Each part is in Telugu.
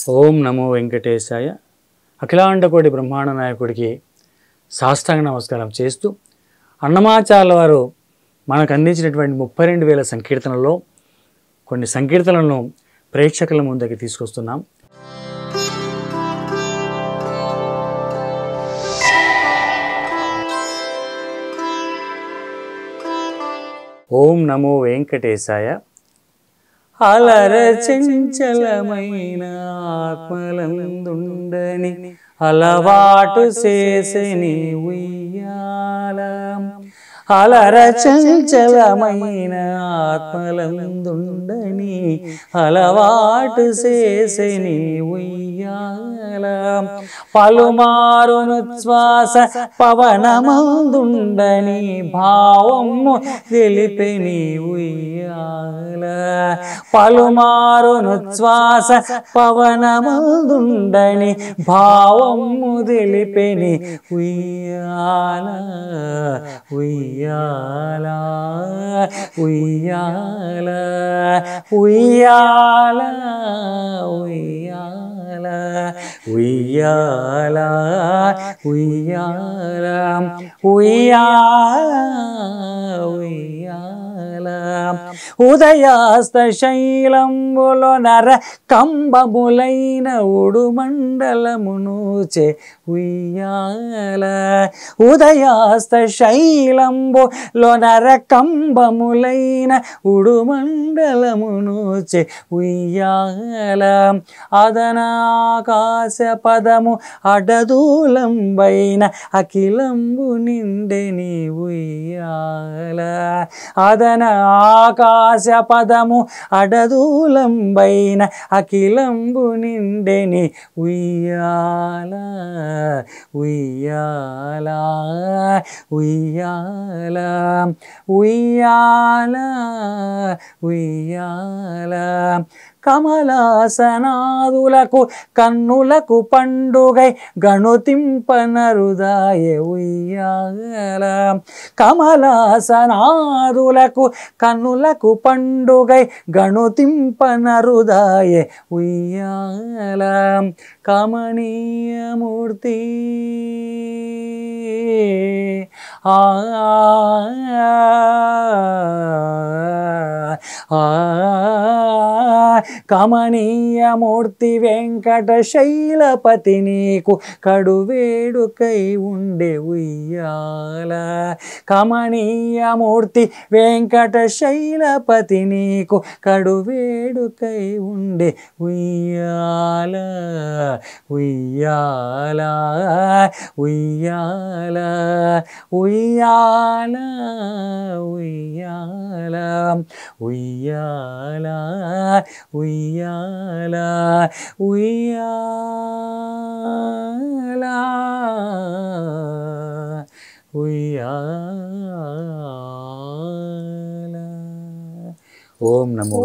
ఓం నమో వెంకటేశాయ. అఖిలాండకోటి బ్రహ్మాండ నాయకుడికి సాష్టాంగ నమస్కారం చేస్తూ అన్నమాచార్యుల వారు మనకు అందించినటువంటి 32,000 సంకీర్తనల్లో కొన్ని సంకీర్తనలను ప్రేక్షకుల ముందుకి తీసుకొస్తున్నాం. ఓం నమో వెంకటేశాయ. అలరచంచలమైన ఆత్మలందుండని అలవాటు చేసెని ఉయ్యాల. అలరచంచలమైన ఆత్మలందుండని అలవాటు చేసెని ఉయ్యాల. పలుమారును శ్వాస పవనమందుండని భావము తెలిపెని ఉయ్యాల. పలుమారును శ్వాస పవనమందుండని భావము తెలిపెని ఉయ్యాల. ఉయ్యాల ఉయ్యాల ఉయ్యాల ఉయ్యాల ఉయ్యాల ఉయ్యాల ఉయ్యాల ఉయ్యాల. ఉదయాస్త శైలంబులో నర కంబములైన ఉడుమండలమునుచే ఉయ్యాల. ఉదయాస్త శైలంబులో నర కంబములైన ఉడుమండలమునుచే ఉయ్యాల. అదనాకాశ పదము అడదూలంబైన అఖిలంబు నిండెని ఉయ్యాల. అదన ఆకాశ పదము అడదూలంబైన అఖిలంబు నిండెని ఉయ్యాల. ఉయ్యాల ఉయ్యాల ఉయ్యాల ఉయ్యాల. కమలాసనాదులకు కన్నులకు పండుగై గణుతింపనరుదాయ ఉయ్యాల. కమలాసనాదులకు కన్నులకు పండుగై గణుతింపనరుదాయ ఉయ్యాల. కమనీయమూర్తి కమనీయమూర్తి వెంకటశైలపతి నీకు కడువేడుకై ఉండే ఉయ్యాల. కమనీయమూర్తి వెంకటశైలపతి నీకు కడువేడుకై ఉండే ఉయ్యాల. ఉయ్యాల ఉయ్యాల ఉయ్యాల ఉయ్యాల ఉయ్యాల ఉయ్యాల ఉయ్యాల ఉయ్యాల. ఓం నమో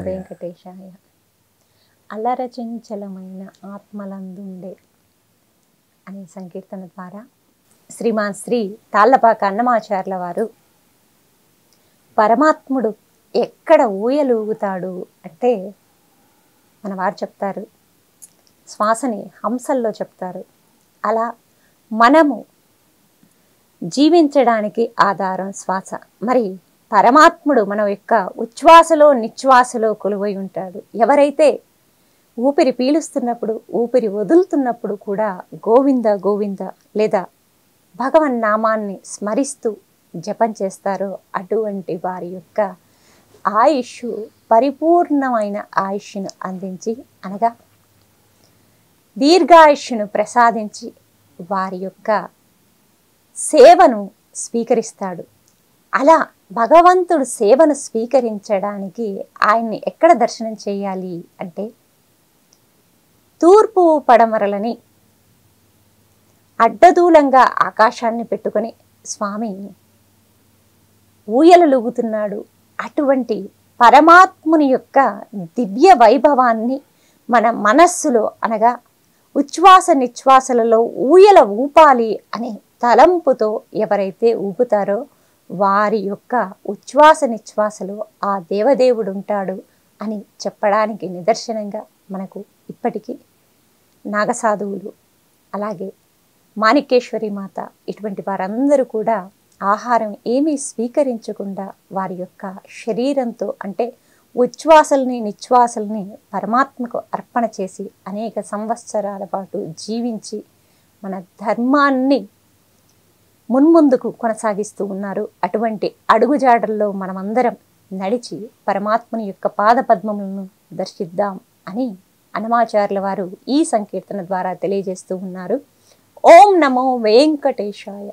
వెంకటేశాయ. అలరచంచలమైన ఆత్మలందుండే అనే సంకీర్తన ద్వారా శ్రీమాన్ శ్రీ తాళ్ళపాక అన్నమాచార్యుల వారు పరమాత్ముడు ఎక్కడ ఊయలూగుతాడు అంటే మన వారు చెప్తారు, శ్వాసని హంసల్లో చెప్తారు. అలా మనము జీవించడానికి ఆధారం శ్వాస. మరి పరమాత్ముడు మన యొక్క ఉచ్ఛ్వాసలో నిశ్వాసలో కొలువై ఉంటాడు. ఎవరైతే ఊపిరి పీలుస్తున్నప్పుడు ఊపిరి వదులుతున్నప్పుడు కూడా గోవింద గోవింద లేదా భగవన్నామాన్ని స్మరిస్తూ జపం చేస్తారో అటువంటి వారి యొక్క ఆయుష్ పరిపూర్ణమైన ఆయుష్ను అందించి అనగా దీర్ఘాయుష్ను ప్రసాదించి వారి యొక్క సేవను స్వీకరిస్తాడు. అలా భగవంతుడు సేవను స్వీకరించడానికి ఆయన్ని ఎక్కడ దర్శనం చేయాలి అంటే తూర్పు పడమరలని అడ్డదూలంగా ఆకాశాన్ని పెట్టుకొని స్వామి ఊయలలుగుతున్నాడు. అటువంటి పరమాత్ముని యొక్క దివ్య వైభవాన్ని మన మనస్సులో అనగా ఉచ్ఛ్వాస నిశ్వాసలలో ఊయల ఊపాలి అనే తలంపుతో ఎవరైతే ఊపుతారో వారి యొక్క ఉచ్ఛ్వాస నిశ్వాసలో ఆ దేవదేవుడు ఉంటాడు అని చెప్పడానికి నిదర్శనంగా మనకు ఈ ఇప్పటికీ నాగసాధువులు, అలాగే మాణిక్యేశ్వరి మాత, ఇటువంటి వారందరూ కూడా ఆహారం ఏమీ స్వీకరించకుండా వారి యొక్క శరీరంతో అంటే ఉచ్ఛ్వాసల్ని నిశ్వాసల్ని పరమాత్మకు అర్పణ చేసి అనేక సంవత్సరాల పాటు జీవించి మన ధర్మాన్ని మున్ముందుకు కొనసాగిస్తూ ఉన్నారు. అటువంటి అడుగుజాడల్లో మనమందరం నడిచి పరమాత్మని యొక్క పాదపద్మములను దర్శిద్దాం అని అన్నమాచార్యుల వారు ఈ సంకీర్తన ద్వారా తెలియజేస్తూ ఉన్నారు. ఓం నమో వెంకటేశాయ.